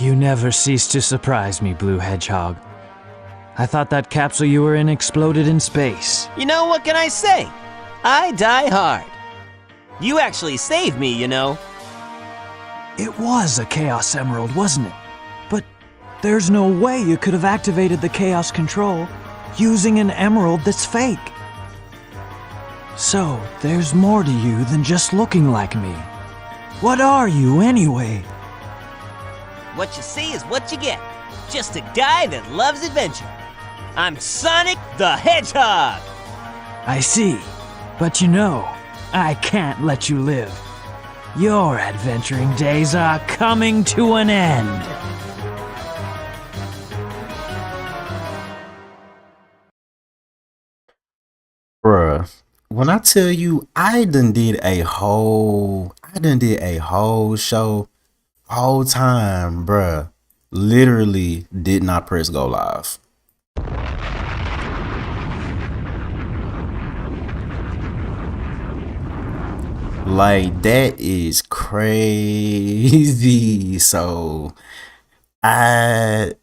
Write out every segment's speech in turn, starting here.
You never cease to surprise me, Blue Hedgehog. I thought that capsule you were in exploded in space. You know, what can I say? I die hard. You actually saved me, you know. It was a Chaos Emerald, wasn't it? But there's no way you could have activated the Chaos Control using an emerald that's fake. So, there's more to you than just looking like me. What are you, anyway? What you see is what you get. Just a guy that loves adventure. I'm Sonic the Hedgehog! I see. But you know, I can't let you live. Your adventuring days are coming to an end. Bruh, when I tell you I done did a whole show, whole time, bruh, literally did not press go live. Like, that is crazy. So okay,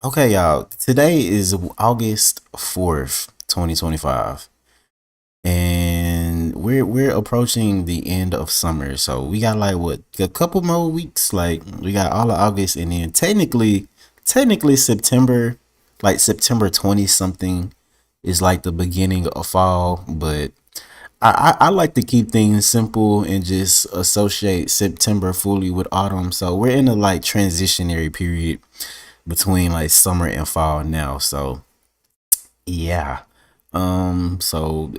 y'all, today is August 4th, 2025, and we're approaching the end of summer. So we got like what, a couple more weeks. Like, we got all of August, and then technically September, like September 20 something is like the beginning of fall. But I like to keep things simple and just associate September fully with autumn. So we're in a like transitionary period between like summer and fall now. So yeah. So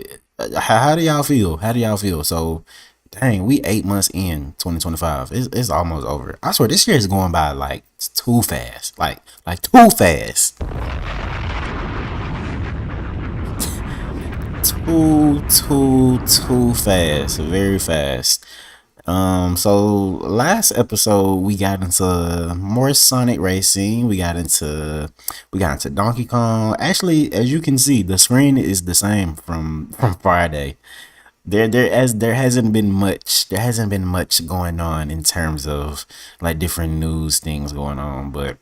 how do y'all feel? So dang, we 8 months in 2025. It's almost over. I swear this year is going by like too fast. Like too fast. too fast, very fast. So last episode we got into more Sonic racing. We got into Donkey Kong. Actually, as you can see, the screen is the same from Friday. There hasn't been much going on in terms of like different news things going on, but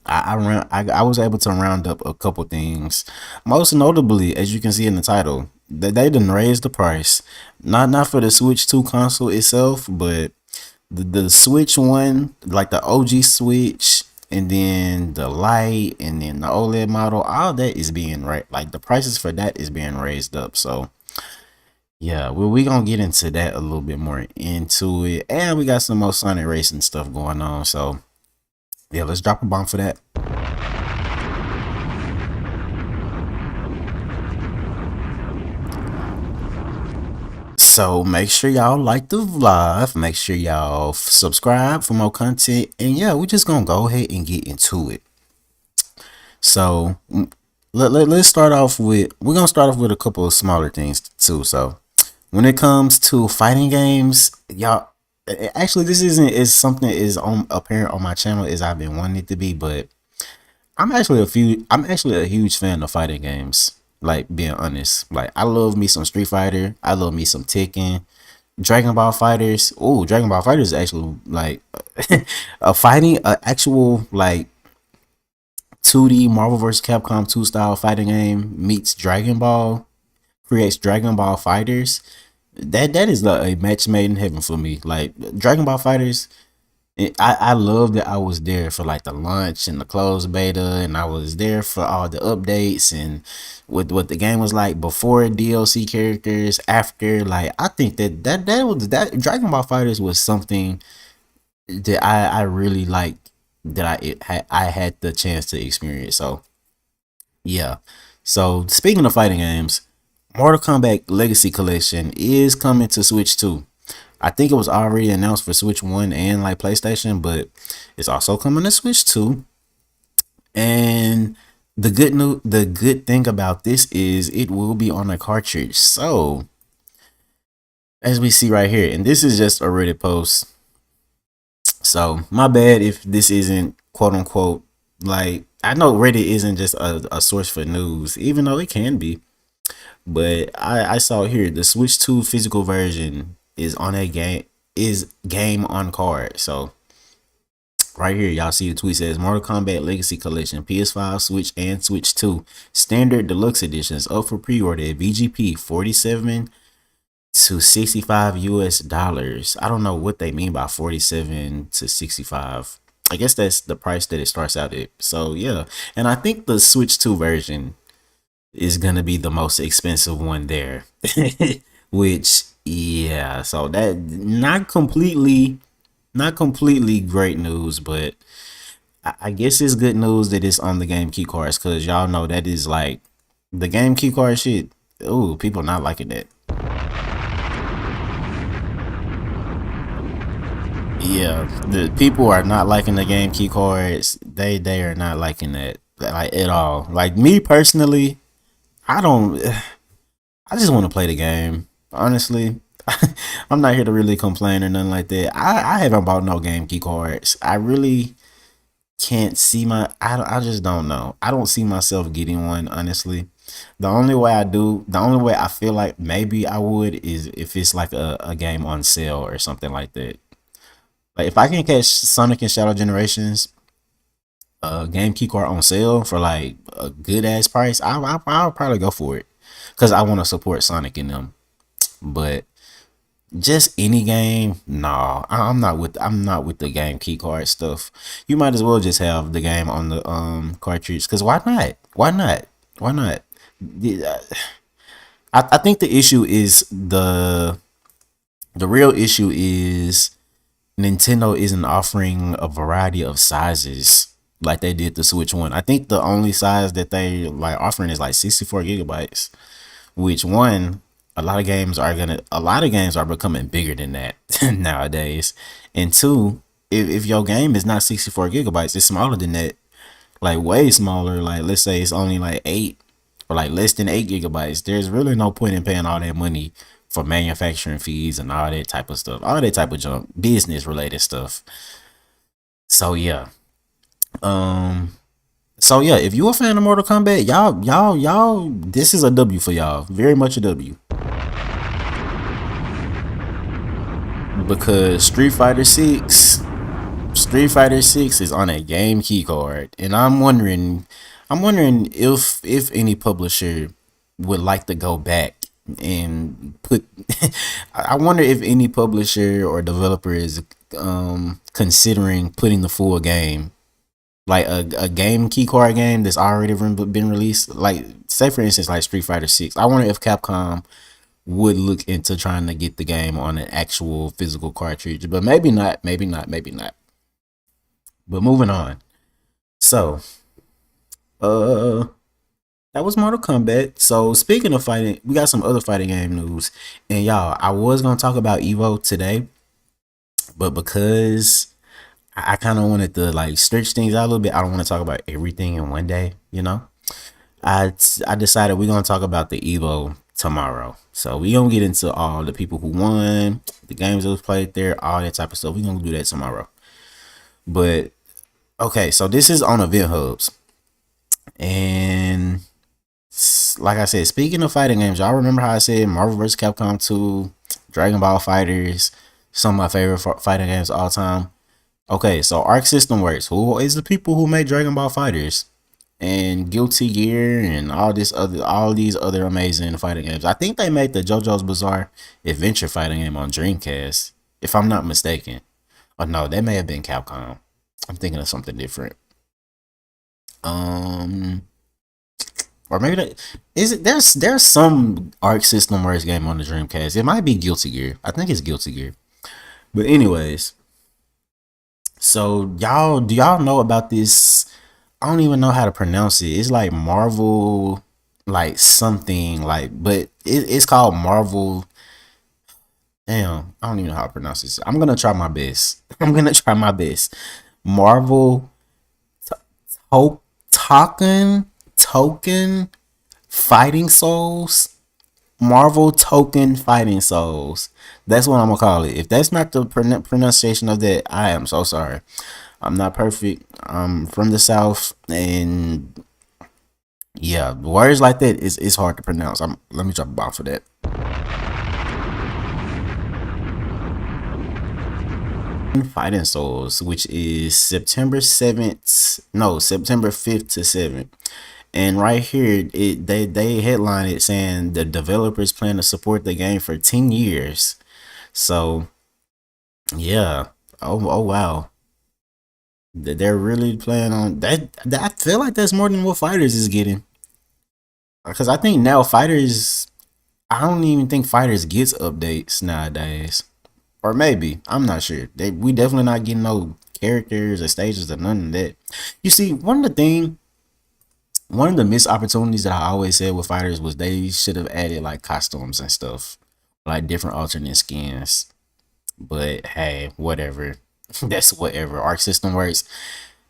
I was able to round up a couple things. Most notably, as you can see in the title, they done raised the price. Not for the Switch 2 console itself, but the Switch 1, like the OG Switch, and then the Lite, and then the OLED model. All that is being like the prices for that is being raised up. So yeah, we gonna get into that a little bit more into it, and we got some more Sonic racing stuff going on. So yeah, let's drop a bomb for that. So make sure y'all like the vlog, make sure y'all subscribe for more content, and yeah, we're just gonna go ahead and get into it. So let's start off with, we're gonna start off with a couple of smaller things too. So when it comes to fighting games, y'all, actually this is something that is apparent on my channel as I've been wanting it to be, but I'm actually a huge fan of fighting games. Like, being honest, like, I love me some Street Fighter, I love me some Tekken, Dragon Ball Fighters. Oh, Dragon Ball Fighters is actually like a actual like 2D Marvel vs. Capcom 2 style fighting game meets Dragon Ball, creates Dragon Ball Fighters. That is a match made in heaven for me. Like, Dragon Ball Fighters, I love that I was there for like the launch and the closed beta, and I was there for all the updates and what the game was like before DLC characters, after. Like, I think that Dragon Ball Fighters was something that I really liked, that I had the chance to experience. So yeah. So speaking of fighting games, Mortal Kombat Legacy Collection is coming to Switch 2. I think it was already announced for Switch 1 and like PlayStation, but it's also coming to Switch 2. And the good thing about this is it will be on a cartridge. So as we see right here, and this is just a Reddit post, so my bad if this isn't quote unquote, like, I know Reddit isn't just a source for news, even though it can be, but I saw here the Switch 2 physical version is on a is game on card. So right here, y'all see the tweet says Mortal Kombat Legacy Collection, PS5, Switch, and Switch 2 Standard Deluxe Editions up for pre-order at VGP 47 to 65 US dollars. I don't know what they mean by 47 to 65. I guess that's the price that it starts out at. So yeah, and I think the Switch 2 version is gonna be the most expensive one there. Which yeah, so that not completely great news, but I guess it's good news that it's on the game key cards, because y'all know that is like the game key card shit. Ooh, people not liking that. Yeah, the people are not liking the game key cards. They are not liking that like at all. Like me personally, I don't. I just want to play the game. Honestly, I'm not here to really complain or nothing like that. I haven't bought no game key cards. I really can't see I just don't know. I don't see myself getting one, honestly. The only way I feel like maybe I would is if it's like a game on sale or something like that. Like if I can catch Sonic and Shadow Generations game key card on sale for like a good ass price, I'll probably go for it, because I want to support Sonic in them. But just any game, nah, I'm not with the game key card stuff. You might as well just have the game on the cartridge, because why not? I think the issue is the real issue is Nintendo isn't offering a variety of sizes like they did the Switch one. I think the only size that they like offering is like 64 gigabytes, which one, a lot of games are becoming bigger than that nowadays. And two, if your game is not 64 gigabytes, it's smaller than that, like way smaller. Like let's say it's only like 8 or like less than 8 gigabytes. There's really no point in paying all that money for manufacturing fees and all that type of stuff, all that type of junk, business related stuff. So yeah, if you a fan of Mortal Kombat, y'all, this is a W for y'all, very much a W, because Street Fighter 6 is on a game key card, and I'm wondering if any publisher would like to go back and put I wonder if any publisher or developer is considering putting the full game, like a game key card game that's already been released, like say for instance like Street Fighter 6. I wonder if Capcom would look into trying to get the game on an actual physical cartridge, but maybe not. But moving on, so that was Mortal Kombat. So speaking of fighting, we got some other fighting game news. And y'all, I was gonna talk about Evo today, but because I kind of wanted to like stretch things out a little bit, I don't want to talk about everything in one day, you know. I decided we're gonna talk about the Evo tomorrow. So we gonna get into all the people who won, the games that was played there, all that type of stuff. We're gonna do that tomorrow. But okay, so this is on Event Hubs. And like I said, speaking of fighting games, y'all remember how I said Marvel vs. Capcom 2, Dragon Ball FighterZ, some of my favorite fighting games of all time. Okay, so Arc System Works, who is the people who made Dragon Ball FighterZ and Guilty Gear and all these other amazing fighting games. I think they made the JoJo's Bizarre Adventure fighting game on Dreamcast, if I'm not mistaken. Oh no, that may have been Capcom. I'm thinking of something different. Or maybe that is it. There's some Arc System Works game on the Dreamcast. It might be Guilty Gear. I think it's Guilty Gear. But anyways, so do y'all know about this? I don't even know how to pronounce it. It's like Marvel, like something like, but it's called Marvel. Damn, I don't even know how to pronounce this. I'm gonna try my best. Marvel Token Fighting Souls. Marvel Token Fighting Souls. That's what I'm gonna call it. If that's not the pronunciation of that, I am so sorry. I'm not perfect. I'm from the South, and yeah, words like that is hard to pronounce. Let me drop a bomb for that. Fighting Souls, which is September 7th, no, September 5th to 7th. And right here, they headline it saying the developers plan to support the game for 10 years. So yeah. Oh wow. They're really planning on that. I feel like that's more than what Fighters is getting. Because I think now Fighters, I don't even think Fighters gets updates nowadays. Or maybe, I'm not sure. We definitely not getting no characters or stages or none of that. You see, one of the missed opportunities that I always said with Fighters was they should have added like costumes and stuff, like different alternate skins. But hey, whatever. That's whatever. Arc system works.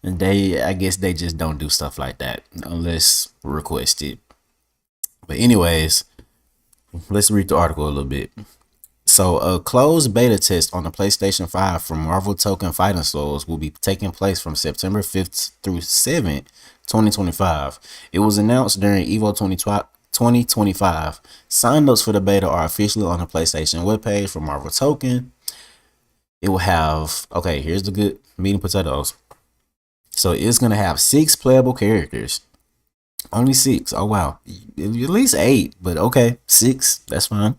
And I guess they just don't do stuff like that unless requested. But anyways, let's read the article a little bit. So a closed beta test on the PlayStation 5 for Marvel Token Fighting Souls will be taking place from September 5th through 7th, 2025. It was announced during EVO 2025. Sign-ups for the beta are officially on the PlayStation webpage for Marvel Token. It will have, okay, here's the good meat and potatoes. So it's going to have 6 playable characters. Only 6. Oh, wow. At least 8, but okay, 6. That's fine.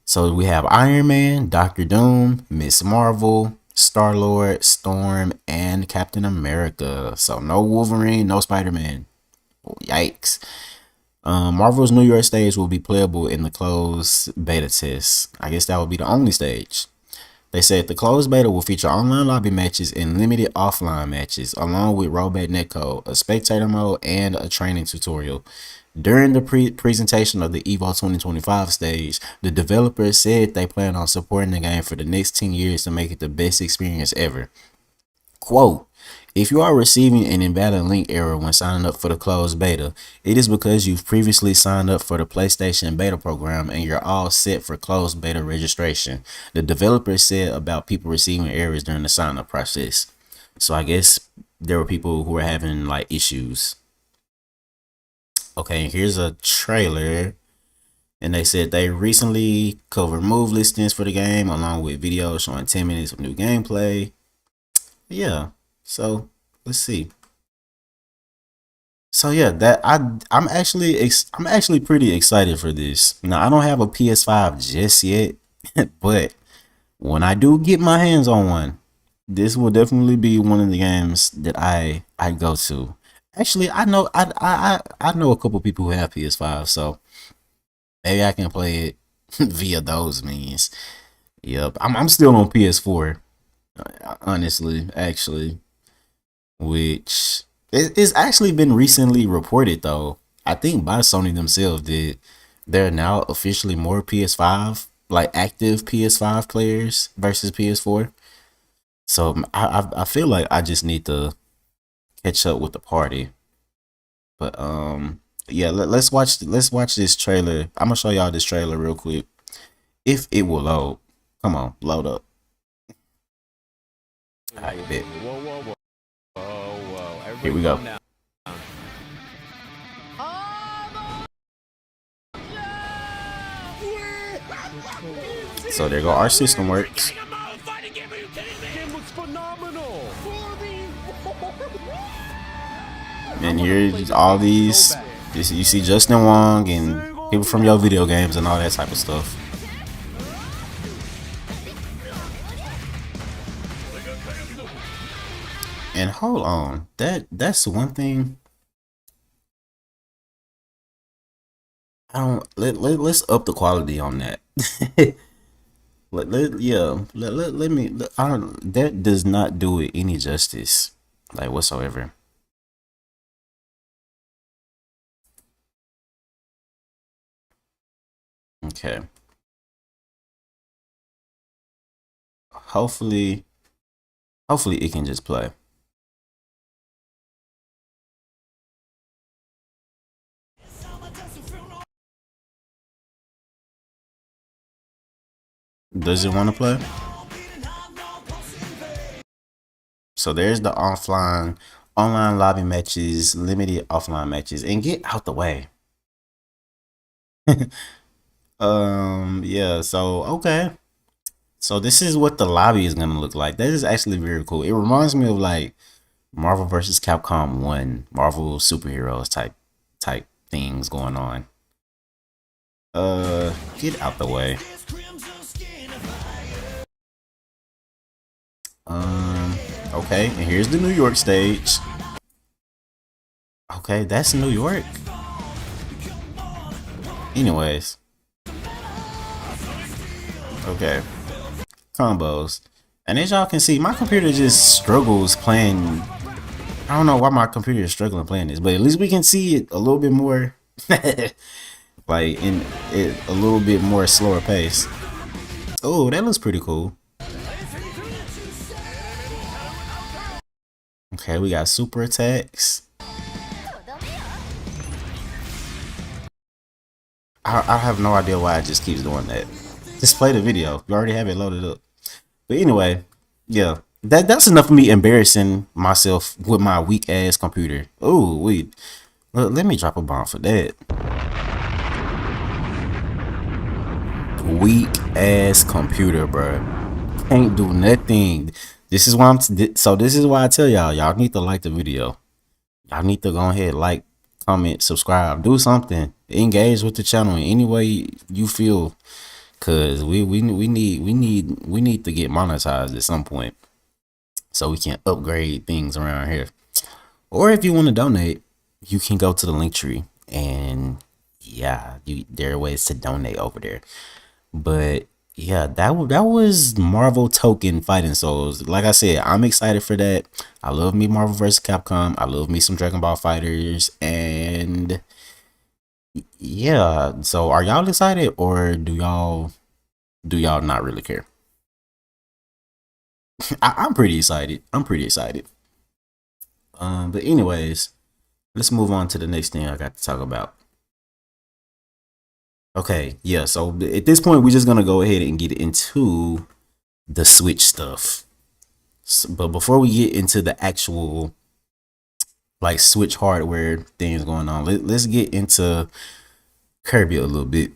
So we have Iron Man, Doctor Doom, Miss Marvel, Star-Lord, Storm, and Captain America. So no Wolverine, no Spider-Man. Oh, yikes. Marvel's New York stage will be playable in the closed beta test. I guess that will be the only stage. They said the closed beta will feature online lobby matches and limited offline matches, along with rollback netcode, a spectator mode, and a training tutorial. During the presentation of the EVO 2025 stage, the developers said they plan on supporting the game for the next 10 years to make it the best experience ever. Quote, if you are receiving an invalid link error when signing up for the closed beta, it is because you've previously signed up for the PlayStation beta program and you're all set for closed beta registration, the developers said about people receiving errors during the sign up process. So I guess there were people who were having like issues. Okay, here's a trailer. And they said they recently covered move listings for the game along with videos showing 10 minutes of new gameplay. Yeah, so let's see. So yeah, that I'm actually pretty excited for this. Now I don't have a PS5 just yet, but when I do get my hands on one, this will definitely be one of the games that I go to. Actually, I know I know a couple people who have PS5, so maybe I can play it via those means. Yep, I'm still on PS4. Honestly, actually, which it's actually been recently reported though. I think by Sony themselves that they're now officially more PS5, like active PS5 players versus PS4. So I feel like I just need to catch up with the party. But yeah, let's watch this trailer. I'm gonna show y'all this trailer real quick if it will load. Come on, load up. I bet. Here we go. So there go our system works. And here's all these. You see Justin Wong and people from your video games and all that type of stuff. And hold on, that's one thing. I don't let's up the quality on that. let me. I don't. That does not do it any justice, like whatsoever. Okay. Hopefully it can just play. Does it want to play? So there's the online lobby matches, limited offline matches, and get out the way. Yeah, so okay. So this is what the lobby is gonna look like. That is actually very cool. It reminds me of like Marvel vs. Capcom 1, Marvel superheroes type things going on. Get out the way. Okay, and here's the New York stage. Okay, that's New York. Anyways. Okay. Combos. And as y'all can see, my computer just struggles playing. I don't know why my computer is struggling playing this, but at least we can see it a little bit more. Like in it a little bit more slower pace. Oh, that looks pretty cool. Okay, we got super attacks. I have no idea why it just keeps doing that. Just play the video. You already have it loaded up. But anyway, yeah. That's enough of me embarrassing myself with my weak ass computer. Oh, wait. Let me drop a bomb for that. Weak ass computer, bro. Can't do nothing. This is why this is why I tell y'all need to like the video. Y'all need to go ahead, like, comment, subscribe, do something, engage with the channel in any way you feel, cause we need to get monetized at some point, so we can upgrade things around here. Or if you want to donate, you can go to the link tree, and yeah, there are ways to donate over there. But yeah, that was Marvel Token Fighting Souls. Like I said, I'm excited for that. I love me Marvel vs. Capcom. I love me some Dragon Ball FighterZ, and yeah. So are y'all excited, or do y'all not really care? I'm pretty excited. I'm pretty excited. But anyways, let's move on to the next thing I got to talk about. Okay, yeah, so at this point, we're just gonna go ahead and get into the Switch stuff. But before we get into the actual like Switch hardware things going on, let's get into Kirby a little bit.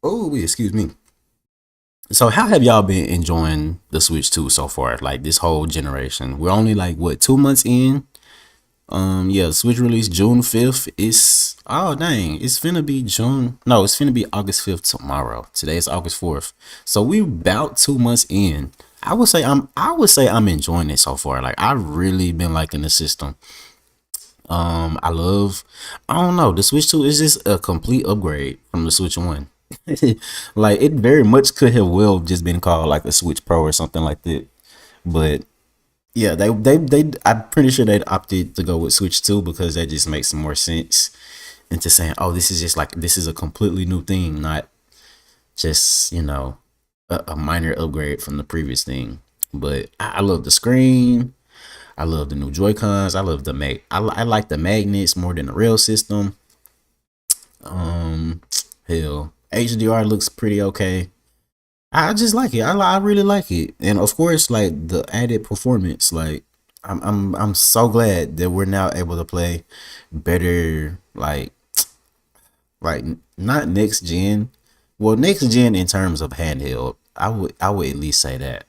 Oh, excuse me. So how have y'all been enjoying the Switch 2 so far? Like this whole generation. We're only like what, 2 months in? Yeah, Switch release June 5th. It's oh dang, it's finna be June. No, it's finna be August 5th tomorrow. Today is August 4th. So we about 2 months in. I would say I'm enjoying it so far. Like I really been liking the system. I don't know, the Switch 2 is just a complete upgrade from the Switch 1. Like it very much could have well just been called like a Switch Pro or something like that. But yeah, they I'm pretty sure they'd opted to go with Switch 2 because that just makes some more sense into saying, oh, this is a completely new thing, not just, you know, a minor upgrade from the previous thing. But I love the screen. I love the new Joy-Cons. I love the I like the magnets more than the rail system. Hell, HDR looks pretty okay. I just like it. I really like it, and of course, like the added performance. Like I'm so glad that we're now able to play better. Like not next gen. Well, next gen in terms of handheld. I would at least say that.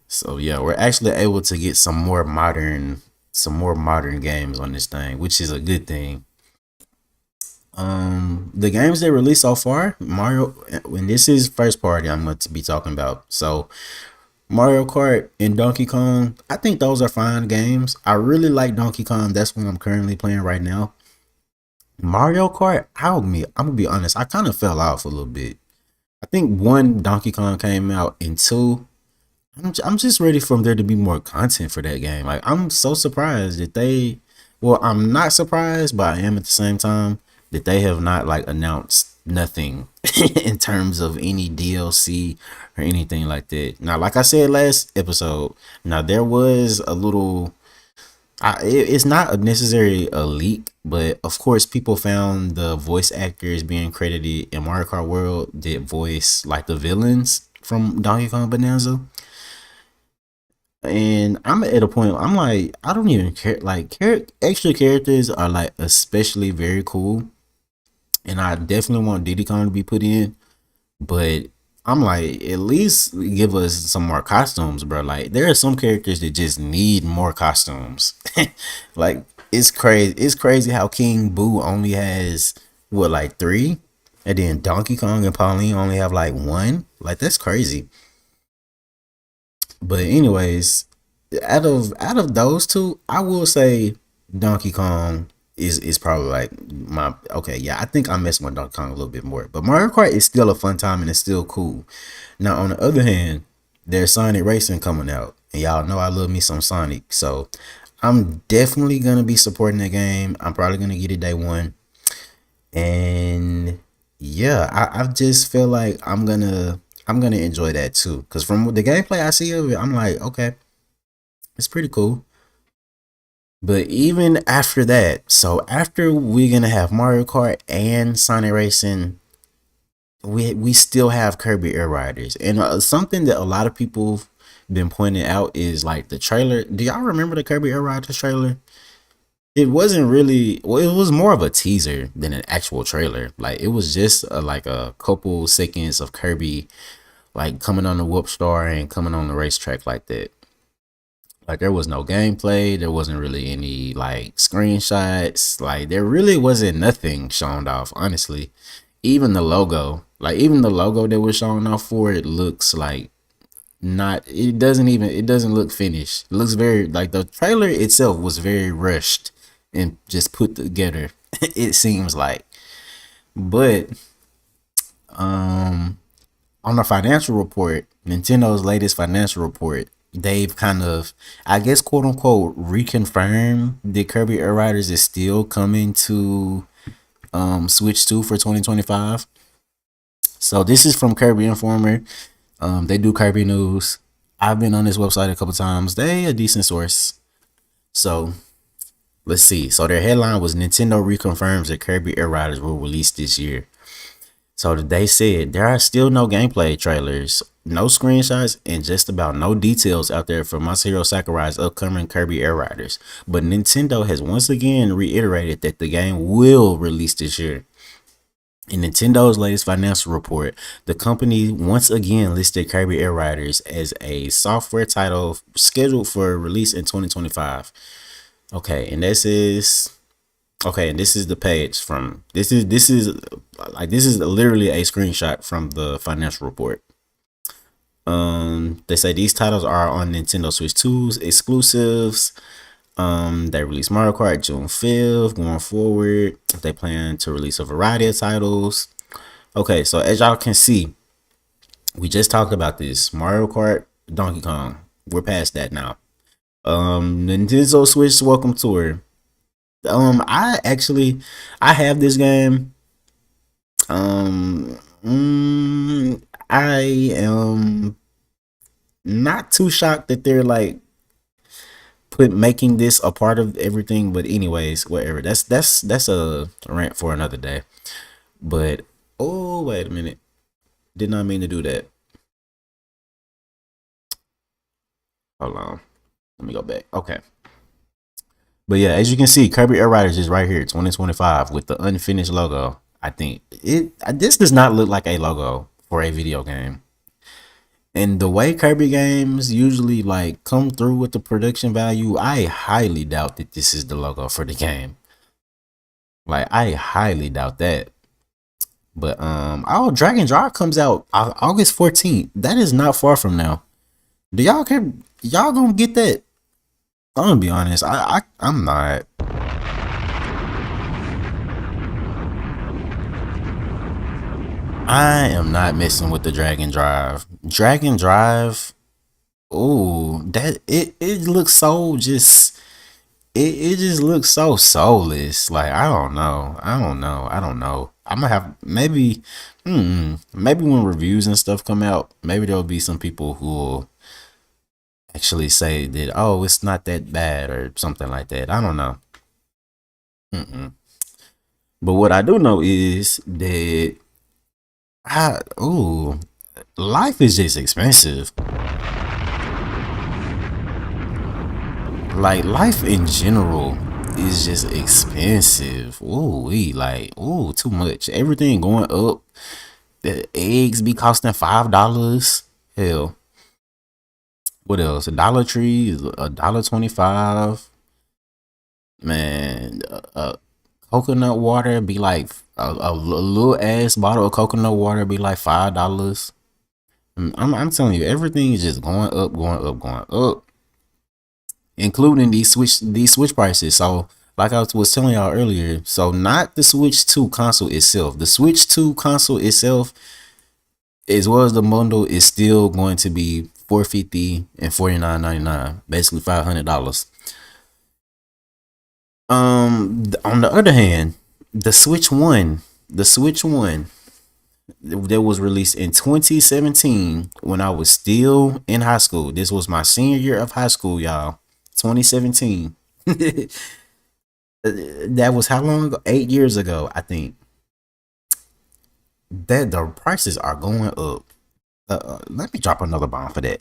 So yeah, we're actually able to get some more modern games on this thing, which is a good thing. The games they released so far, Mario, when this is first party I'm going to be talking about. So Mario Kart and Donkey Kong, I think those are fine games. I really like Donkey Kong. That's what I'm currently playing right now. Mario Kart, I'm gonna be honest, I kind of fell off a little bit. I think one, Donkey Kong came out, and two, I'm just ready for there to be more content for that game. Like I'm so surprised that I'm not surprised, but I am at the same time that they have not like announced nothing in terms of any DLC or anything like that. Now, like I said last episode, now there was a little, it's not necessarily a leak, but of course people found the voice actors being credited in Mario Kart World that voice like the villains from Donkey Kong Bonanza. And I'm at a point, I'm like, I don't even care. Like extra characters are like especially very cool, and I definitely want Diddy Kong to be put in, but I'm like, at least give us some more costumes, bro. Like, there are some characters that just need more costumes. Like, it's crazy. It's crazy how King Boo only has what, like three, and then Donkey Kong and Pauline only have like one. Like, that's crazy. But anyways, out of those two, I will say Donkey Kong is probably like my okay. Yeah, I think I'm messing with Donkey Kong a little bit more, but Mario Kart is still a fun time and it's still cool. Now on the other hand, there's Sonic Racing coming out, and y'all know I love me some Sonic, so I'm definitely gonna be supporting the game. I'm probably gonna get it day one, and yeah, I just feel like I'm gonna enjoy that too. Cause from the gameplay I see of it, I'm like, okay, it's pretty cool. But even after that, so after we're gonna have Mario Kart and Sonic Racing, we still have Kirby Air Riders, and something that a lot of people been pointing out is like the trailer. Do y'all remember the Kirby Air Riders trailer? It wasn't really well. It was more of a teaser than an actual trailer. Like it was just like a couple seconds of Kirby like coming on the whoop star and coming on the racetrack like that. Like there was no gameplay, there wasn't really any like screenshots, like there really wasn't nothing shown off, honestly. Even the logo that was shown off for it looks like not it doesn't look finished. It looks very like the trailer itself was very rushed and just put together, it seems like. But on the financial report, Nintendo's latest financial report, they've kind of, I guess, quote unquote, reconfirmed that Kirby Air Riders is still coming to Switch 2 for 2025. So this is from Kirby Informer. They do Kirby news. I've been on this website a couple times. They a decent source. So let's see. So their headline was Nintendo reconfirms that Kirby Air Riders will release this year. So they said there are still no gameplay trailers, no screenshots, and just about no details out there for Masahiro Sakurai's upcoming Kirby Air Riders. But Nintendo has once again reiterated that the game will release this year. In Nintendo's latest financial report, the company once again listed Kirby Air Riders as a software title scheduled for release in 2025. Okay, and this is the page from this is literally a screenshot from the financial report. They say these titles are on Nintendo Switch 2's exclusives. They released Mario Kart June 5th. Going forward, they plan to release a variety of titles. Okay, so as y'all can see, we just talked about this Mario Kart, Donkey Kong. We're past that now. Nintendo Switch Welcome Tour. I have this game. I am not too shocked that they're like making this a part of everything, but anyways, whatever. That's a rant for another day. But oh, wait a minute, did not mean to do that. Hold on, let me go back. Okay. But yeah, as you can see, Kirby Air Riders is right here, 2025, with the unfinished logo. I think this does not look like a logo for a video game. And the way Kirby games usually like come through with the production value, I highly doubt that this is the logo for the game. Like I highly doubt that. But Dragon Drive comes out August 14th. That is not far from now. Do y'all care? Y'all gonna get that? I'm gonna be honest. I'm not. I am not messing with the Dragon Drive. Dragon Drive. Oh, that it looks so just. It just looks so soulless. Like I don't know. I'm gonna have maybe when reviews and stuff come out, maybe there'll be some people who will actually say that, oh, it's not that bad or something like that. I don't know. But what I do know is that life is just expensive. Like life in general is just expensive. Too much. Everything going up. The eggs be costing $5. Hell, what else? A Dollar Tree is $1.25. Man, coconut water be like a little ass bottle of coconut water be like $5. I'm telling you, everything is just going up, going up, going up, including these switch prices. So, like I was telling y'all earlier, so not the Switch 2 console itself. The Switch 2 console itself, as well as the bundle, is still going to be $450 and $49.99, basically $500. On the other hand, the Switch 1 that was released in 2017 when I was still in high school. This was my senior year of high school, y'all. 2017. That was how long ago? 8 years ago, I think. That the prices are going up. Let me drop another bomb for that.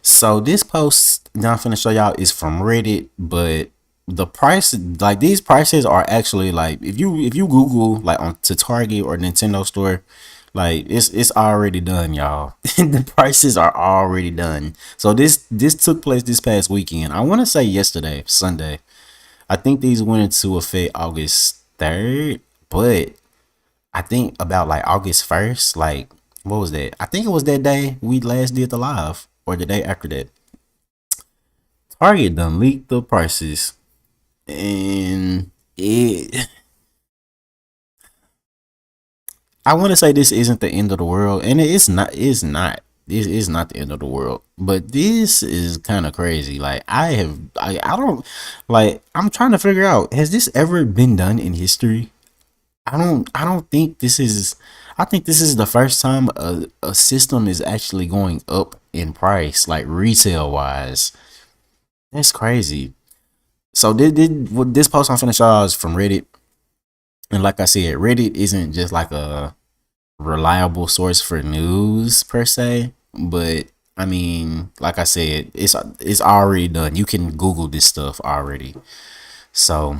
So this post that I'm finna show y'all is from Reddit, but the price, like these prices are actually like, if you Google like on to Target or Nintendo store, like it's already done, y'all. The prices are already done. So this took place this past weekend. I want to say yesterday, Sunday. I think these went into effect August 3rd, but I think about like August 1st, like what was that? I think it was that day we last did the live, or the day after that. Target done leaked the prices, and I want to say this isn't the end of the world, and it's not. This is not the end of the world, but this is kind of crazy. Like I don't like. I'm trying to figure out, has this ever been done in history? I don't think this is. I think this is the first time a system is actually going up in price, like retail wise. That's crazy. So this post I'm finna show y'all is from Reddit, and like I said, Reddit isn't just like a reliable source for news per se, but I mean, like I said, it's already done. You can Google this stuff already. So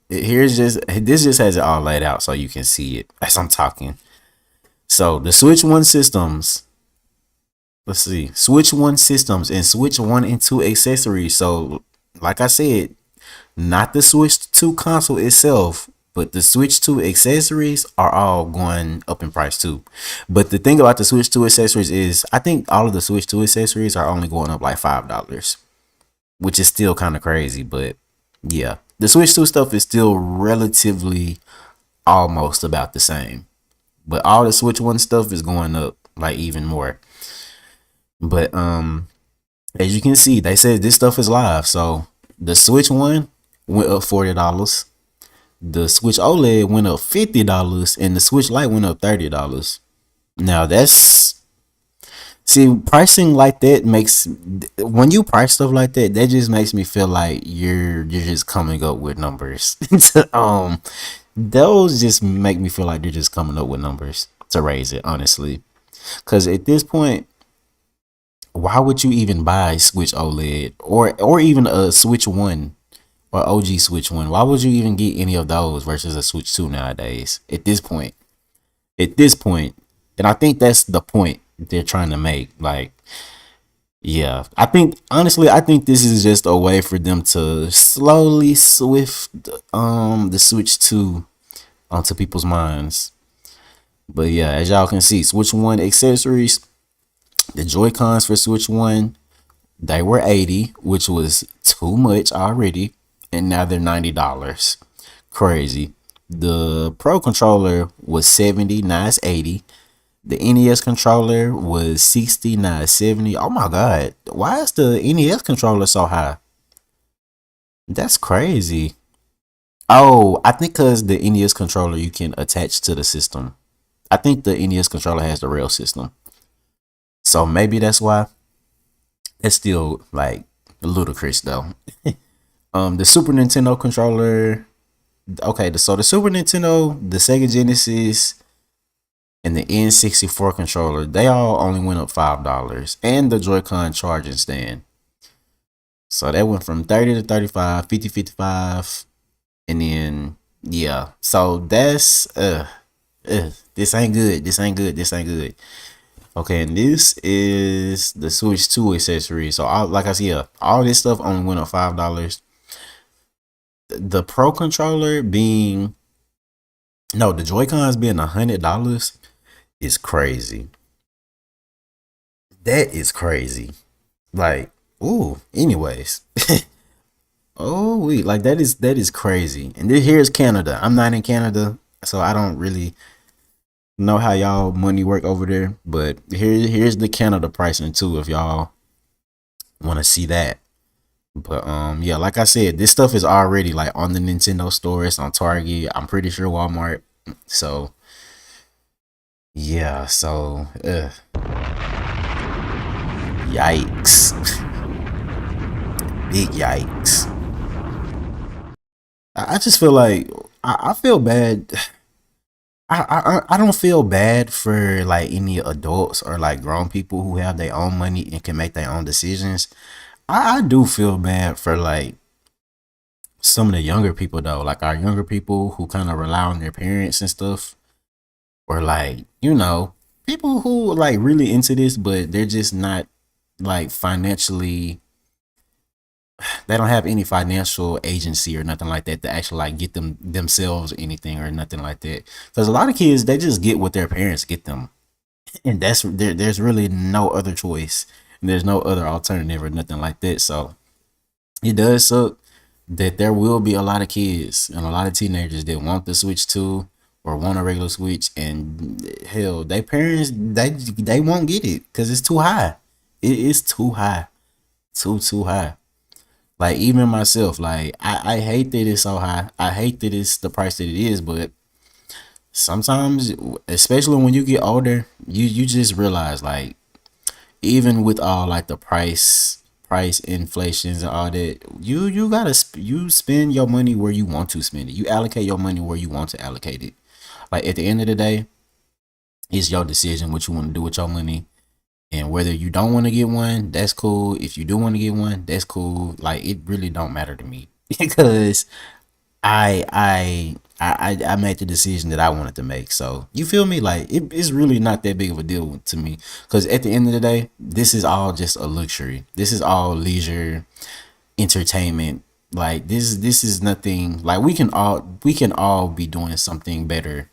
this just has it all laid out so you can see it as I'm talking. So the Switch 1 systems. Let's see. Switch 1 systems and Switch 1 and 2 accessories. So like I said, not the Switch 2 console itself, but the Switch 2 accessories are all going up in price too. But the thing about the Switch 2 accessories is I think all of the Switch 2 accessories are only going up like $5, which is still kind of crazy, but yeah. The Switch 2 stuff is still relatively almost about the same. But all the Switch 1 stuff is going up like even more. But as you can see, they said this stuff is live. So the Switch 1 went up $40. The Switch OLED went up $50, and the Switch Lite went up $30. Now that's, see, pricing like that makes, when you price stuff like that, that just makes me feel like you're just coming up with numbers. Those just make me feel like they're just coming up with numbers to raise it, honestly. Because at this point, why would you even buy Switch OLED or even a Switch 1 or OG Switch 1? Why would you even get any of those versus a Switch 2 nowadays? At this point, and I think that's the point they're trying to make. Like, yeah, I think honestly, I think this is just a way for them to slowly swift the Switch 2 onto people's minds. But yeah, as y'all can see, Switch 1 accessories, the Joy-Cons for Switch 1, they were $80, which was too much already, and now they're $90. Crazy. The Pro controller was $70, now it's $80. The NES controller was $60, now it's $70. Oh my god, why is the NES controller so high? That's crazy. Oh, I think because the NES controller you can attach to the system. I think the NES controller has the rail system. So maybe that's why. It's still like ludicrous though. The Super Nintendo controller. Okay, so the Super Nintendo, the Sega Genesis, and the N64 controller, they all only went up $5. And the Joy-Con charging stand. So that went from 30 to 35, 50, 55, and then yeah. So that's this ain't good. This ain't good. This ain't good. Okay, and this is the Switch 2 accessory. So like I said, yeah, all this stuff only went up $5. The Pro controller being the Joy-Cons being $100 is crazy. That is crazy. Like, ooh, anyways. Oh, like that is crazy. And here's Canada. I'm not in Canada, so I don't really know how y'all money work over there. But here's the Canada pricing too, if y'all want to see that. But yeah, like I said, this stuff is already like on the Nintendo store. It's on Target. I'm pretty sure Walmart. So yeah, so yikes. Big yikes. I just feel like I feel bad. I don't feel bad for like any adults or like grown people who have their own money and can make their own decisions. I do feel bad for like some of the younger people though, like our younger people who kind of rely on their parents and stuff, or like, people who like really into this, but they're just not like financially, they don't have any financial agency or nothing like that to actually like get themselves anything or nothing like that. Because a lot of kids, they just get what their parents get them, and there's really no other choice, and there's no other alternative or nothing like that. So it does suck that there will be a lot of kids and a lot of teenagers that want the Switch 2 or want a regular Switch, and hell, their parents they won't get it because it's too high. It is too high, too high. Like even myself, like I hate that it's so high. I hate that it's the price that it is, but sometimes, especially when you get older, you just realize like even with all like the price inflations and all that, you gotta you spend your money where you want to spend it. You allocate your money where you want to allocate it. Like at the end of the day, it's your decision what you want to do with your money. And whether you don't want to get one, that's cool. If you do want to get one, that's cool. Like it really don't matter to me because I made the decision that I wanted to make. So you feel me? Like it's really not that big of a deal to me because at the end of the day, this is all just a luxury. This is all leisure, entertainment. Like this is nothing. Like we can all be doing something better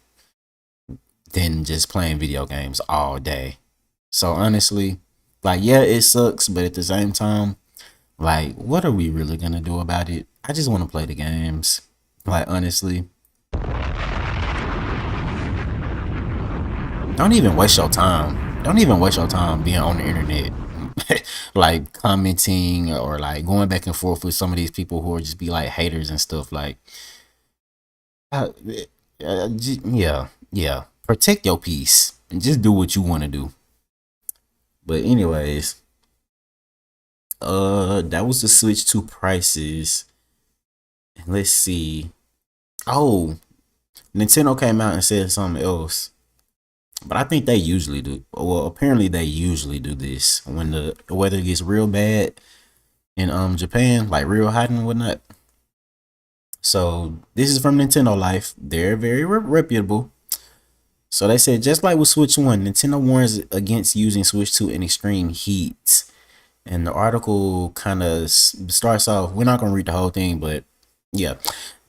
than just playing video games all day. So honestly, like yeah, it sucks, but at the same time, like what are we really gonna do about it? I just want to play the games. Like honestly, don't even waste your time. Don't even waste your time being on the internet, like commenting or like going back and forth with some of these people who are just be like haters and stuff. Like, uh, yeah. Protect your peace and just do what you want to do. But anyways, that was the Switch 2 prices. Let's see. Oh, Nintendo came out and said something else. But I think they usually do. Well, apparently they usually do this when the weather gets real bad in Japan, like real hot and whatnot. So this is from Nintendo Life. They're very reputable. So they said, just like with Switch 1, Nintendo warns against using Switch 2 in extreme heat. And the article kind of starts off, we're not going to read the whole thing, but yeah.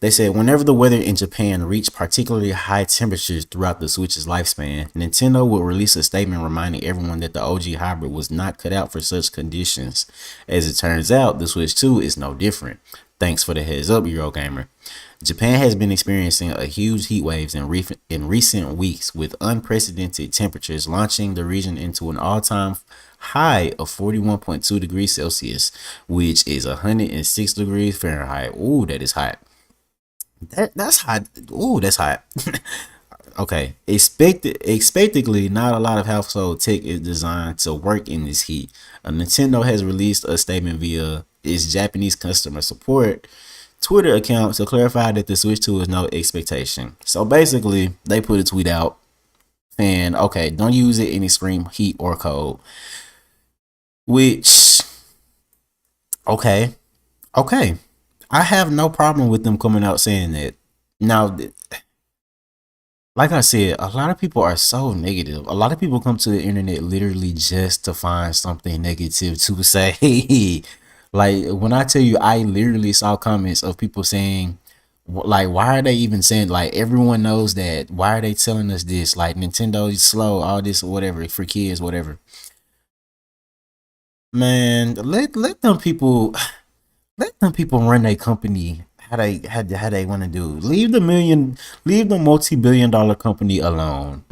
They said, whenever the weather in Japan reached particularly high temperatures throughout the Switch's lifespan, Nintendo will release a statement reminding everyone that the OG hybrid was not cut out for such conditions. As it turns out, the Switch 2 is no different. Thanks for the heads up, Eurogamer. Japan has been experiencing a huge heat waves in recent weeks, with unprecedented temperatures launching the region into an all-time high of 41.2 degrees Celsius, which is 106 degrees Fahrenheit. Ooh, that is hot. That's hot. Ooh, that's hot. Okay. Expectedly, not a lot of household tech is designed to work in this heat. Nintendo has released a statement via its Japanese customer support Twitter account to clarify that the Switch 2 is no expectation. So basically, they put a tweet out saying, okay, don't use it in extreme heat or cold. Which, okay, Okay, I have no problem with them coming out saying that. Now, like I said, a lot of people are so negative. A lot of people come to the internet literally just to find something negative to say. Like when I tell you, I literally saw comments of people saying, like, why are they even saying, like, everyone knows that? Why are they telling us this? Like, Nintendo is slow, all this, whatever, for kids, whatever. Man, let them people let them people run their company how they want to do. Leave the multi-billion-dollar company alone.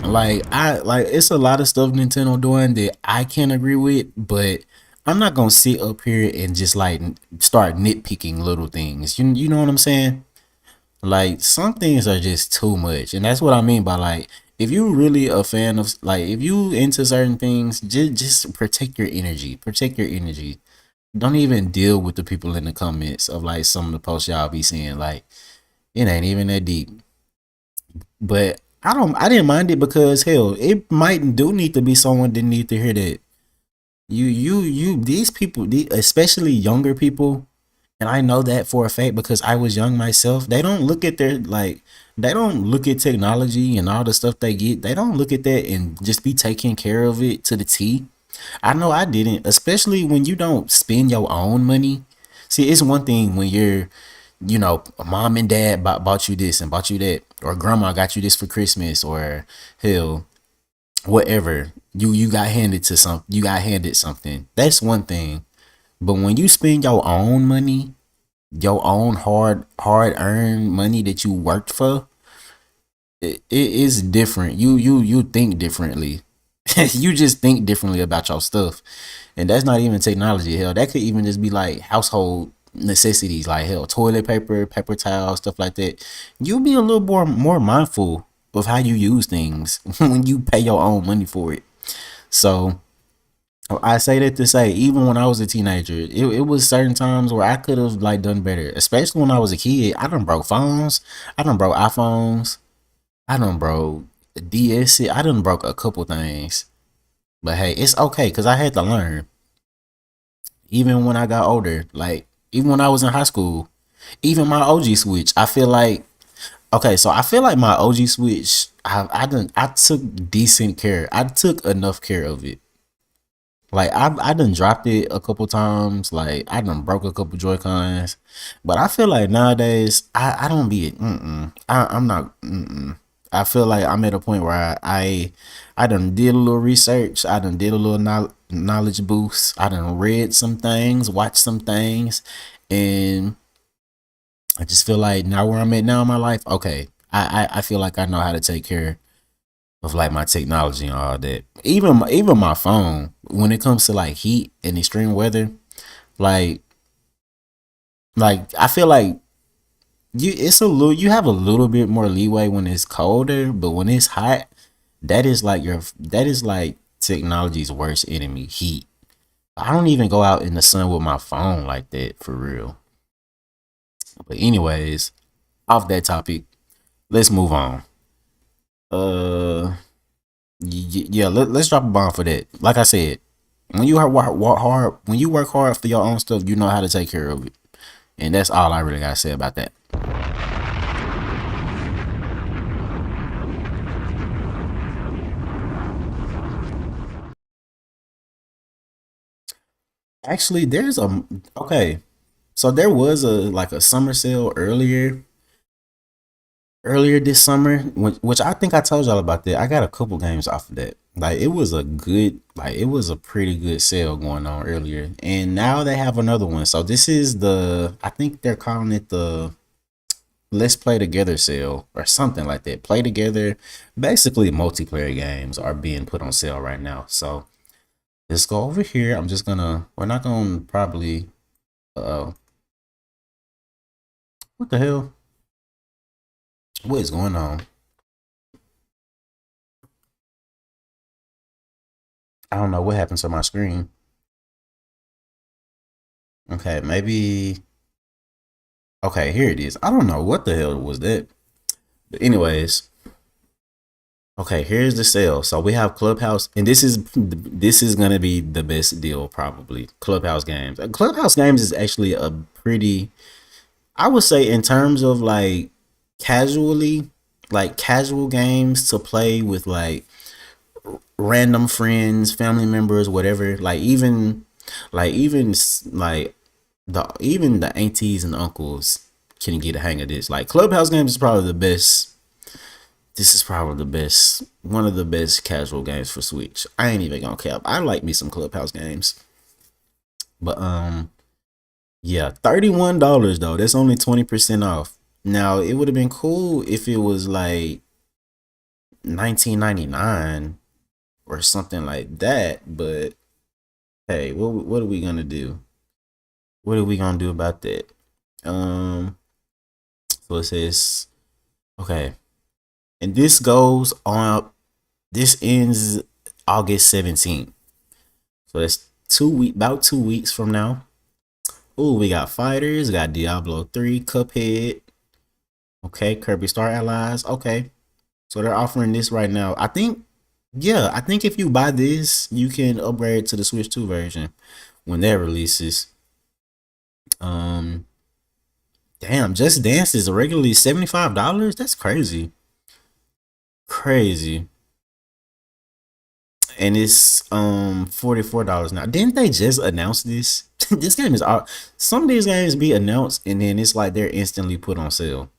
Like it's a lot of stuff Nintendo doing that I can't agree with, but I'm not gonna sit up here and just like start nitpicking little things. You know what I'm saying? Like some things are just too much, and that's what I mean by like if you really a fan of like if you into certain things, just protect your energy. Protect your energy. Don't even deal with the people in the comments of like some of the posts y'all be seeing. Like it ain't even that deep. But I didn't mind it because hell, it might do need to be someone that need to hear that. These people, especially younger people, and I know that for a fact because I was young myself. They don't look at their like they don't look at technology and all the stuff they get. They don't look at that and just be taking care of it to the T. I know I didn't, especially when you don't spend your own money. See, it's one thing when you're, mom and dad bought you this and bought you that, or grandma got you this for Christmas, or hell, whatever. You got handed something. That's one thing. But when you spend your own money, your own hard earned money that you worked for, it is different. You think differently. You just think differently about your stuff. And that's not even technology. Hell, that could even just be like household necessities, like hell, toilet paper, paper towels, stuff like that. You'll be a little more mindful of how you use things when you pay your own money for it. So I say that to say, even when I was a teenager, it was certain times where I could have like done better. Especially when I was a kid. I done broke phones. I done broke iPhones. I done broke DS. I done broke a couple things. But hey, it's okay because I had to learn. Even when I got older, like even when I was in high school, even my OG Switch, I feel like okay, so I feel like my OG Switch, I took decent care. I took enough care of it. Like I done dropped it a couple times. Like I done broke a couple Joy Cons, but I feel like nowadays I don't be I'm not. I feel like I'm at a point where I done did a little research. I done did a little knowledge boost. I done read some things, watched some things, and I just feel like now where I'm at now in my life. Okay, I feel like I know how to take care of like my technology and all that. Even my phone, when it comes to like heat and extreme weather, like I feel like you have a little bit more leeway when it's colder, but when it's hot, that is like technology's worst enemy, heat. I don't even go out in the sun with my phone like that for real. But anyways, off that topic, let's move on. Uh yeah, let's drop a bomb for that. Like I said, when you work hard for your own stuff, you know how to take care of it, and that's all I really gotta say about that. Actually, there's a okay. So there was a like a summer sale earlier this summer, which I think I told y'all about that. I got a couple games off of that. Like it was a pretty good sale going on earlier, and now they have another one. So this is I think they're calling it the Let's Play Together sale or something like that. Play together, basically multiplayer games are being put on sale right now. So let's go over here. We're not gonna probably, what the hell? What is going on? I don't know what happened to my screen. Okay, maybe. Okay, here it is. I don't know what the hell was that. But anyways, Okay, here's the sale. So we have Clubhouse, and this is gonna be the best deal probably. Clubhouse games. Clubhouse games is actually a pretty, I would say, in terms of like casually, like casual games to play with like random friends, family members, whatever. Like even the aunties and uncles can get a hang of this. Like Clubhouse games is probably the best. This is probably the best, one of the best casual games for Switch. I ain't even gonna cap. I like me some Clubhouse games, but yeah, $31 though. That's only 20% off. Now it would have been cool if it was like 19.99 or something like that. But hey, what are we gonna do? What are we gonna do about that? So it says okay, and this goes on. This ends August 17th. So that's about 2 weeks from now. Oh, we got Fighters, got Diablo 3, Cuphead. Okay, Kirby Star Allies. Okay. So they're offering this right now. I think if you buy this, you can upgrade to the Switch 2 version when that releases. Damn, Just Dance is regularly $75. That's crazy. Crazy. And it's $44 now. Didn't they just announce this? This game is some of these games be announced and then it's like they're instantly put on sale.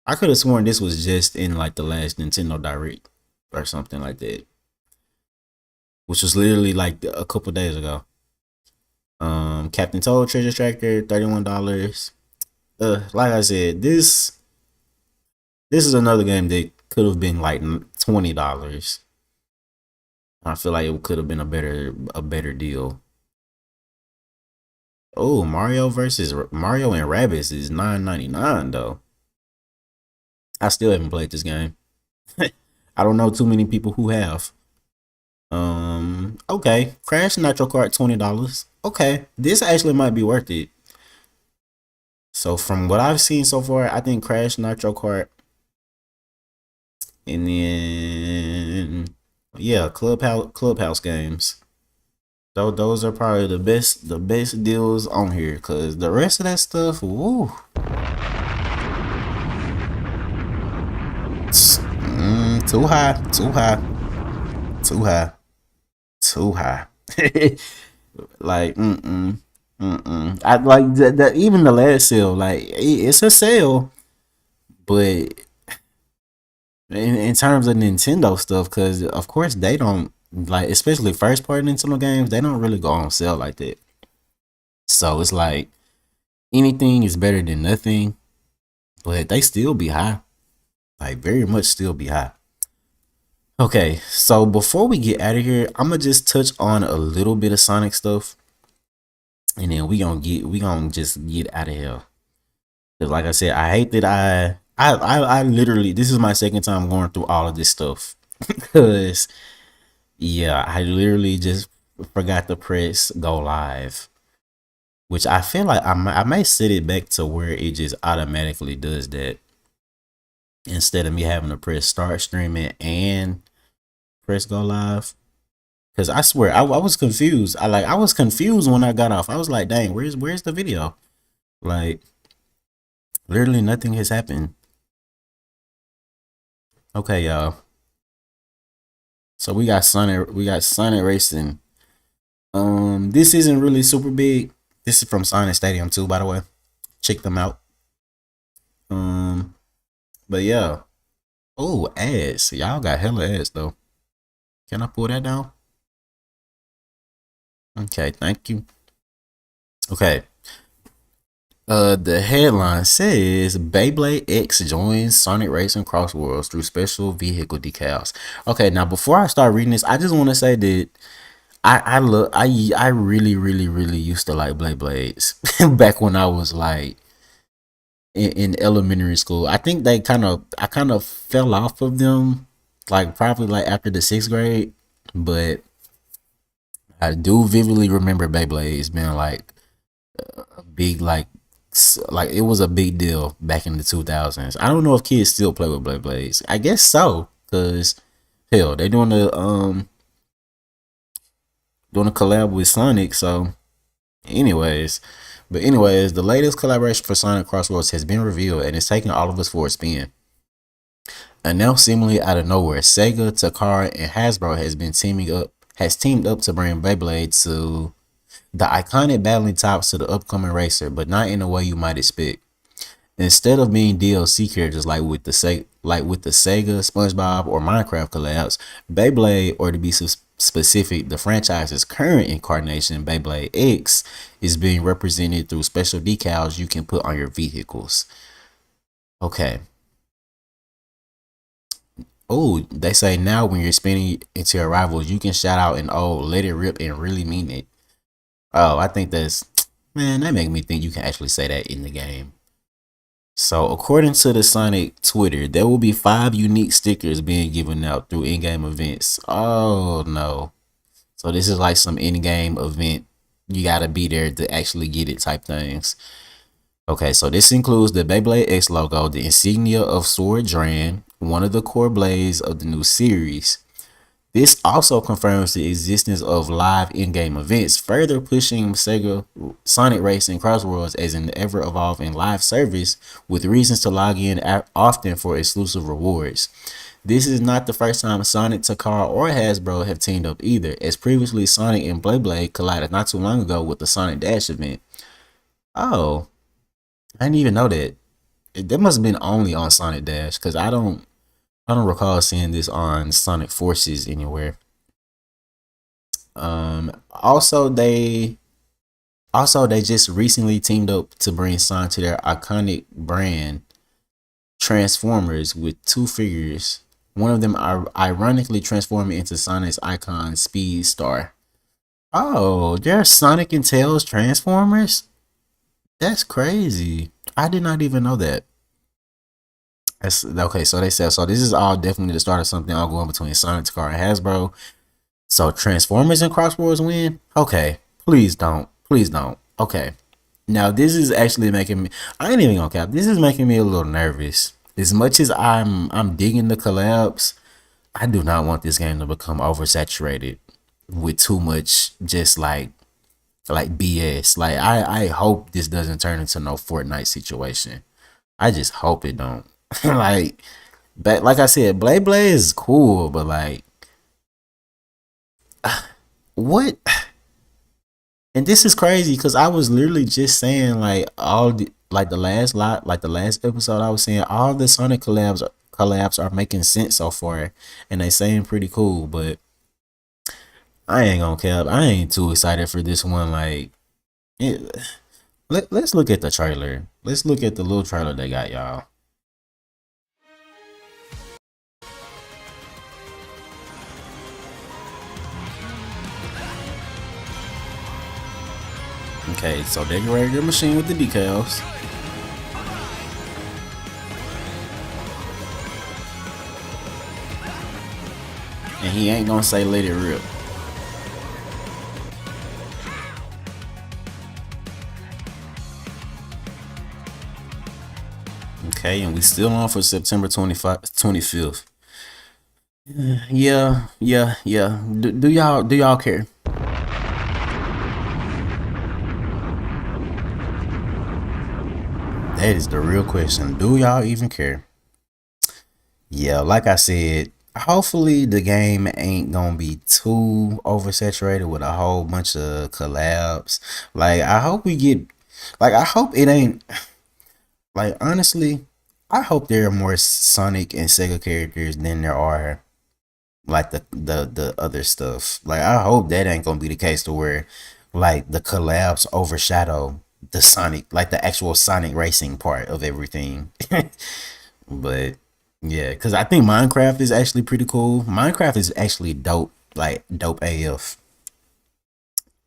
I could have sworn this was just in like the last Nintendo Direct or something like that, which was literally like a couple days ago. Captain Toad Treasure Tracker, $31. Like I said, this is another game that could have been like $20. I feel like it could have been a better deal. Oh, Mario and Rabbids is $9.99 though. I still haven't played this game. I don't know too many people who have. Okay, Crash Nitro Kart $20. Okay, this actually might be worth it. So from what I've seen so far, I think Crash Nitro Kart, and then yeah, Clubhouse games. So those are probably the best deals on here, because the rest of that stuff, woo. Too high. Like, I like that. Even the last sale, like it's a sale, but in terms of Nintendo stuff, because of course they don't like, especially first party Nintendo games, they don't really go on sale like that. So it's like anything is better than nothing, but they still be high, like very much still be high. Okay, so before we get out of here, I'm gonna just touch on a little bit of Sonic stuff, and then we gonna just get out of here. Cause like I said, I hate that I literally, this is my second time going through all of this stuff. Cause yeah, I literally just forgot to press go live, which I feel like I may set it back to where it just automatically does that, instead of me having to press start streaming and press go live. Cause I swear I was confused. I was confused when I got off. I was like, dang, where's the video? Like literally nothing has happened. Okay, y'all. So we got Sonic Racing. This isn't really super big. This is from Sonic Stadium too, by the way. Check them out. But yeah. Oh, ads. Y'all got hella ads though. Can I pull that down? Okay, thank you. Okay. The headline says Beyblade X joins Sonic Racing Cross Worlds through special vehicle decals. Okay, now before I start reading this, I just want to say that I really used to like Beyblades back when I was like in elementary school. I think I kind of fell off of them, like probably like after the 6th grade, but I do vividly remember Beyblades being like a big like it was a big deal back in the 2000s. I don't know if kids still play with Beyblades. I guess so, because Hell, they doing a collab with Sonic. So, anyways, the latest collaboration for Sonic Crossroads has been revealed, and it's taking all of us for a spin. Announced seemingly out of nowhere, Sega, Takara, and Hasbro has teamed up to bring Beyblade to the iconic battling tops to the upcoming racer, but not in a way you might expect. Instead of being DLC characters like with the Sega, SpongeBob, or Minecraft collabs, Beyblade, or to be specific, the franchise's current incarnation, Beyblade X, is being represented through special decals you can put on your vehicles. Okay. Oh, they say now when you're spinning into your rivals, you can shout out an "Oh, let it rip" and really mean it. Oh, I think man, that make me think you can actually say that in the game. So, according to the Sonic Twitter, there will be 5 unique stickers being given out through in-game events. Oh no. So this is like some in-game event. You gotta be there to actually get it type things. Okay, so this includes the Beyblade X logo, the insignia of Sword Dran, one of the core blades of the new series. This also confirms the existence of live in-game events, further pushing Sega Sonic Racing Crossworlds as an ever-evolving live service with reasons to log in often for exclusive rewards. This is not the first time Sonic, Takara, or Hasbro have teamed up either, as previously Sonic and Beyblade collided not too long ago with the Sonic Dash event. Oh, I didn't even know that. That must have been only on Sonic Dash, because I don't recall seeing this on Sonic Forces anywhere. Also they just recently teamed up to bring Sonic to their iconic brand Transformers with 2 figures. One of them are ironically transforming into Sonic's icon Speed Star. Oh, there's Sonic and Tails Transformers? That's crazy. I did not even know that. That's okay. So they said, so this is all definitely the start of something all going between Sonic, Takara, and Hasbro. So Transformers and Crosswords win? Okay. Please don't. Please don't. Okay. Now this is actually making me, I ain't even gonna cap. This is making me a little nervous. As much as I'm digging the collabs, I do not want this game to become oversaturated with too much just like BS. Like I hope this doesn't turn into no Fortnite situation. I just hope it don't. But like I said, Blade is cool, but like, what? And this is crazy because I was literally just saying like the last episode I was saying all the Sonic collabs are making sense so far, and they seem pretty cool, but I ain't gonna cap. I ain't too excited for this one. Like, let's look at the trailer. Let's look at the little trailer they got, y'all. Okay, so decorate your machine with the decals. And he ain't gonna say let it rip. Okay, and we still on for September 25th. Yeah. Do y'all care? That is the real question. Do y'all even care? Yeah, like I said, hopefully the game ain't gonna be too oversaturated with a whole bunch of collabs. Like, I hope we get, like, I hope it ain't, like, honestly, I hope there are more Sonic and Sega characters than there are like the other stuff. Like, I hope that ain't gonna be the case to where like the collabs overshadow the Sonic, like the actual Sonic racing part of everything. But yeah, because I think Minecraft is actually pretty cool. Minecraft is actually dope, like dope AF.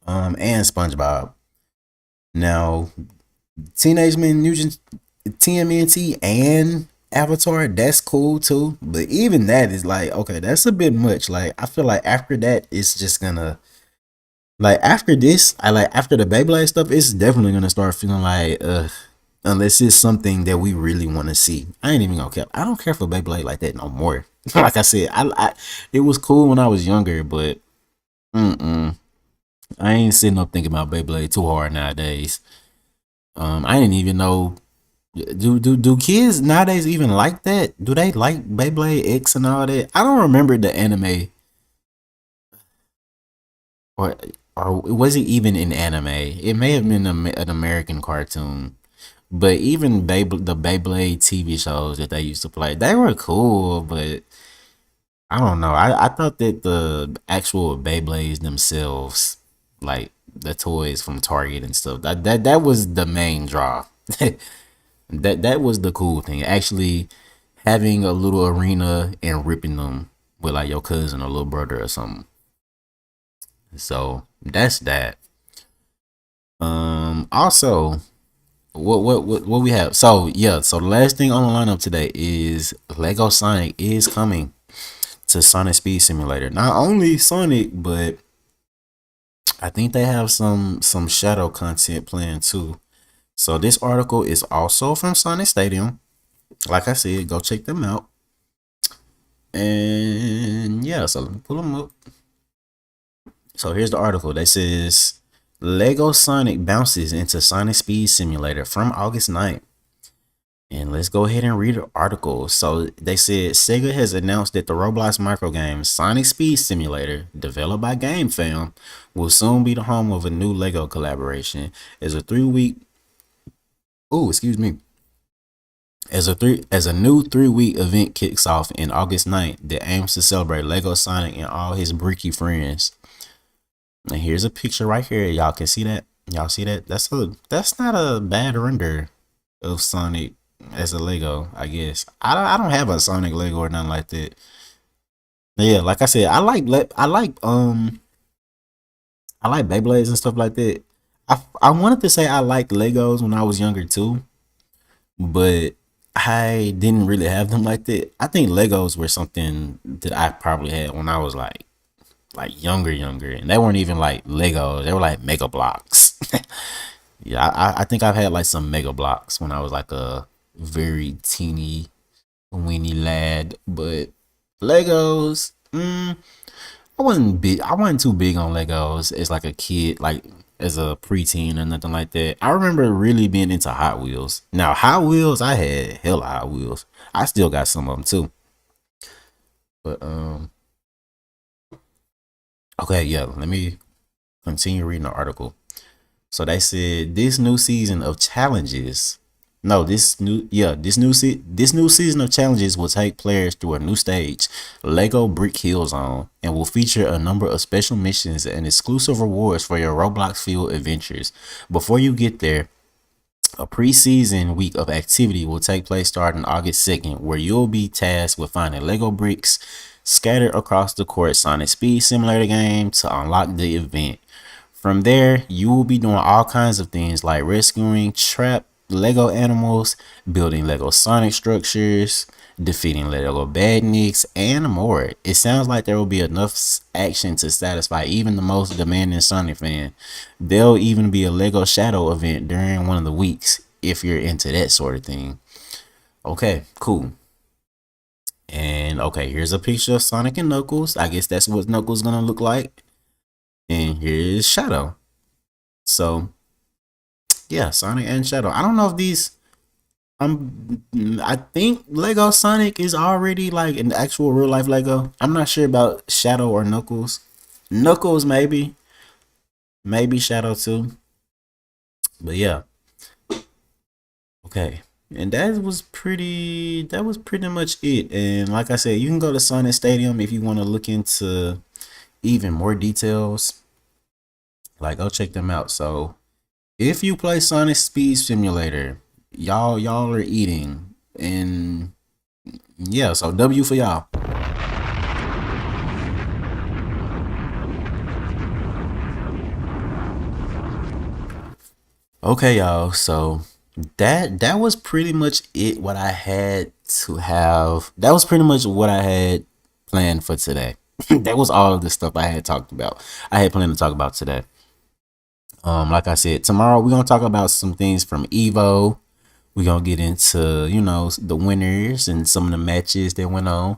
And SpongeBob. Now, Teenage Mutant Ninja TMNT and Avatar, that's cool too. But even that is like, okay, that's a bit much. Like, I feel like after that, it's just gonna, like, after this, after the Beyblade stuff, it's definitely gonna start feeling like, unless it's something that we really want to see. I ain't even gonna care. I don't care for Beyblade like that no more. Like I said, I it was cool when I was younger, but mm-mm. I ain't sitting up thinking about Beyblade too hard nowadays. I didn't even know. Do kids nowadays even like that? Do they like Beyblade X and all that? I don't remember the anime, or or was it even an anime? It may have been an American cartoon. But even the Beyblade TV shows that they used to play, they were cool. But I don't know. I thought that the actual Beyblades themselves, like the toys from Target and stuff, that was the main draw. That was the cool thing. Actually having a little arena and ripping them with like your cousin or little brother or something. So that's that. Also, what we have? So yeah, so the last thing on the lineup today is Lego Sonic is coming to Sonic Speed Simulator. Not only Sonic, but I think they have some shadow content planned too. So this article is also from Sonic Stadium. Like I said, go check them out. And yeah, so let me pull them up. So here's the article that says Lego Sonic bounces into Sonic Speed Simulator from August 9th. And let's go ahead and read the article. So they said Sega has announced that the Roblox microgame Sonic Speed Simulator, developed by GameFam, will soon be the home of a new Lego collaboration. As a new 3-week event kicks off in August 9th that aims to celebrate Lego Sonic and all his bricky friends. And here's a picture right here. Y'all can see that. Y'all see that? That's not a bad render of Sonic as a Lego, I guess. I don't have a Sonic Lego or nothing like that. But yeah, like I said, I like Beyblades and stuff like that. I wanted to say I liked Legos when I was younger too, but I didn't really have them like that. I think Legos were something that I probably had when I was like younger, and they weren't even like Legos. They were like Mega Blocks. Yeah, I think I've had like some Mega Blocks when I was like a very teeny weeny lad, but Legos, I wasn't too big on Legos as like a kid, like as a preteen or nothing like that. I remember really being into Hot Wheels. Now Hot Wheels, I had hella Hot Wheels. I still got some of them too. But okay, yeah, let me continue reading the article. So they said this new season of challenges. No, this new season of challenges will take players through a new stage, Lego Brick Hill Zone, and will feature a number of special missions and exclusive rewards for your Roblox Field adventures. Before you get there, a preseason week of activity will take place starting August 2nd, where you'll be tasked with finding Lego bricks scattered across the court Sonic Speed Simulator game to unlock the event. From there, you will be doing all kinds of things like rescuing trapped Lego animals, building Lego Sonic structures, defeating Lego badniks, and more. It sounds like there will be enough action to satisfy even the most demanding Sonic fan. There'll even be a Lego Shadow event during one of the weeks if you're into that sort of thing. Okay, cool. And okay, here's a picture of Sonic and Knuckles. I guess that's what Knuckles gonna look like. And here's Shadow. So yeah, Sonic and Shadow. I don't know if these I think Lego Sonic is already like an actual real life Lego. I'm not sure about Shadow or Knuckles. Knuckles maybe. Maybe Shadow too. But yeah. Okay. And that was pretty much it. And like I said, you can go to Sonic Stadium if you want to look into even more details. Like go check them out. So if you play Sonic Speed Simulator, y'all are eating. And yeah, so W for y'all. Okay, y'all, so that was pretty much it. What I had to have, that was pretty much what I had planned for today. That was all of the stuff I had talked about. I had planned to talk about today. Like I said, tomorrow we're gonna talk about some things from Evo. We're gonna get into, you know, the winners and some of the matches that went on.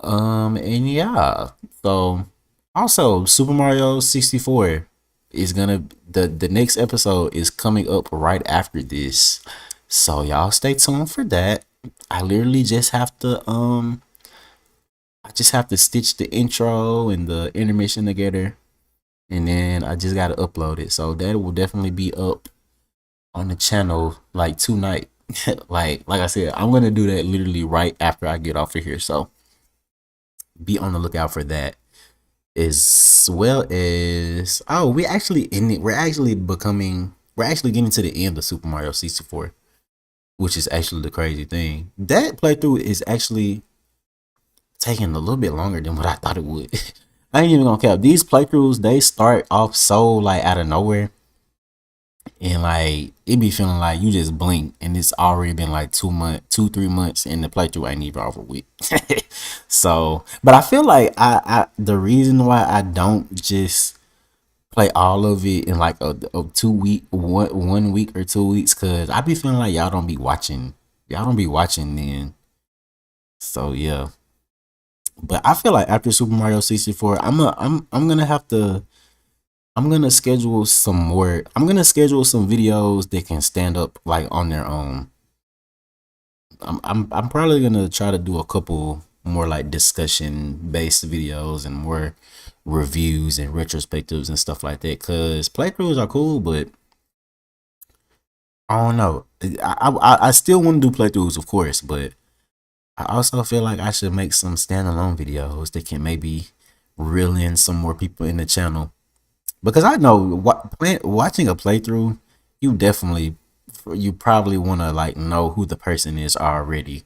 And yeah, so also Super Mario 64 is gonna the next episode is coming up right after this. So y'all stay tuned for that. I literally just have to I just have to stitch the intro and the intermission together, and then I just gotta upload it. So that will definitely be up on the channel like tonight. like I said, I'm gonna do that literally right after I get off of here. So be on the lookout for that. As well as we actually in it. We're actually getting to the end of Super Mario 64, which is actually the crazy thing. That playthrough is actually taking a little bit longer than what I thought it would. I ain't even gonna cap. These playthroughs, they start off so like out of nowhere, and like it be feeling like you just blink and it's already been like 2-3 months and the playthrough ain't even over with. So but I feel like I the reason why I don't just play all of it in like a 2 week 1 week or 2 weeks, because I be feeling like y'all don't be watching then. So yeah, but I feel like after Super Mario 64, I'm gonna have to I'm gonna schedule some more. I'm gonna schedule some videos that can stand up like on their own. I'm probably gonna try to do a couple more like discussion based videos and more reviews and retrospectives and stuff like that. Cause playthroughs are cool, but I don't know. I still want to do playthroughs, of course, but I also feel like I should make some standalone videos that can maybe reel in some more people in the channel. Because I know watching a playthrough, you probably want to like know who the person is already,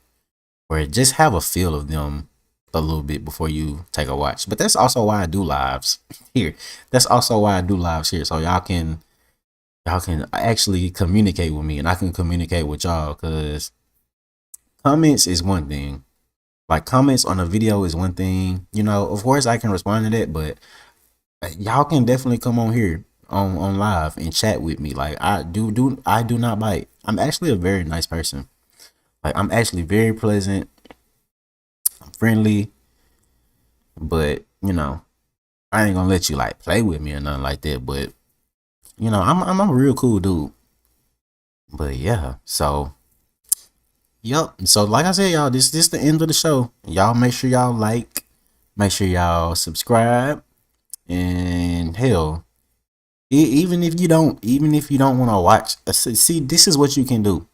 or just have a feel of them a little bit before you take a watch. But that's also why I do lives here. That's also why I do lives here, so y'all can actually communicate with me and I can communicate with y'all. Because comments is one thing. Like comments on a video is one thing. You know, of course I can respond to that, but y'all can definitely come on here on live and chat with me. Like I do not bite. I'm actually a very nice person. Like I'm actually very pleasant. I'm friendly, but you know, I ain't gonna let you like play with me or nothing like that. But you know, I'm a real cool dude. But yeah, so yep. So like I said, y'all, this the end of the show. Y'all make sure y'all like, make sure y'all subscribe, and hell, even if you don't want to watch, see, this is what you can do.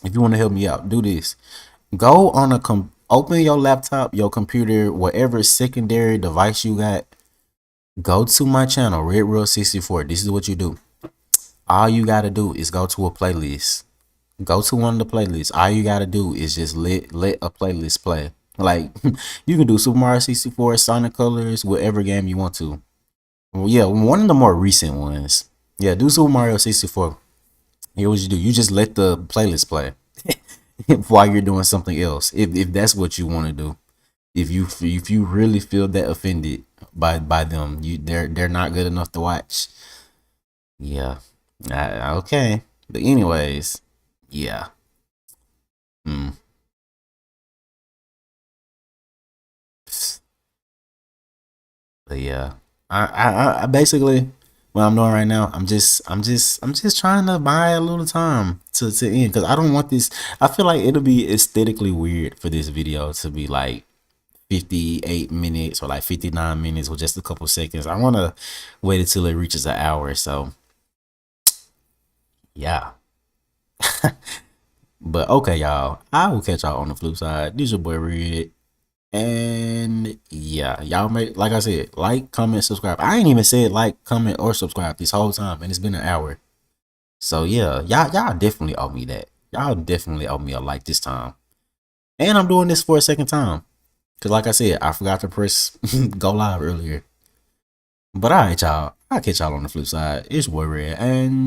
If you want to help me out, do this. Go on open your laptop, your computer, whatever secondary device you got. Go to my channel, ReddWorld 64. This is what you do. All you gotta do is go to a playlist. Go to one of the playlists. All you gotta do is just let a playlist play. Like you can do Super Mario 64, Sonic Colors, whatever game you want to. Well, yeah, one of the more recent ones. Yeah, do Super Mario 64. Here what you do. You just let the playlist play while you're doing something else. If that's what you want to do. If you really feel that offended by them, they're not good enough to watch. Yeah. Okay. But anyways, yeah. But yeah, I basically what I'm doing right now. I'm just trying to buy a little time to end, because I don't want this. I feel like it'll be aesthetically weird for this video to be like 58 minutes or like 59 minutes with just a couple seconds. I want to wait until it reaches an hour. So yeah. But okay, y'all. I will catch y'all on the flip side. This your boy Red. And yeah, y'all make, like I said, like, comment, subscribe. I ain't even said like, comment, or subscribe this whole time, and it's been an hour. So yeah, y'all definitely owe me that. Y'all definitely owe me a like this time. And I'm doing this for a second time, cause like I said, I forgot to press go live earlier. But alright, y'all. I'll catch y'all on the flip side. It's your boy Red, and